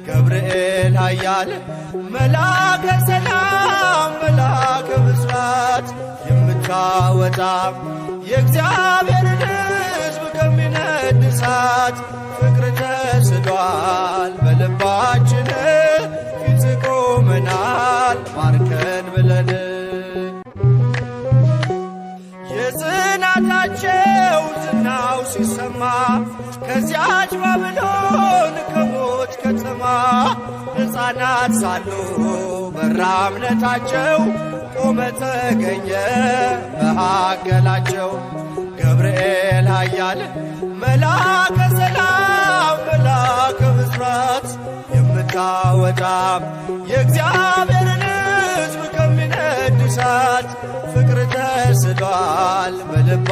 ገብርኤል ኃያል መልአከ ሰላም መልአከ ብስራት የምታወጣ የእግዚአብሔርን ሕዝብ ከሚነድ እሳት ፍቅር ተስሏል በልባችን ፊት ቆመናል ባርከን ብለን የጽናታቸው ዝናው ሲሰማ ከዚያች ባቢሎን ከሞት ከተማ ሕፃናት ሳሉ በራ እምነታቸው ቆመ ተገኘ መሃከላቸው። ገብርኤል ኃያል መልአከ ሰላም መልአከ ብስራት የምታወጣ የእግዚአብሔርን ሕዝብ ከሚነድ እሳት ፍቅር ተስሏል በልባ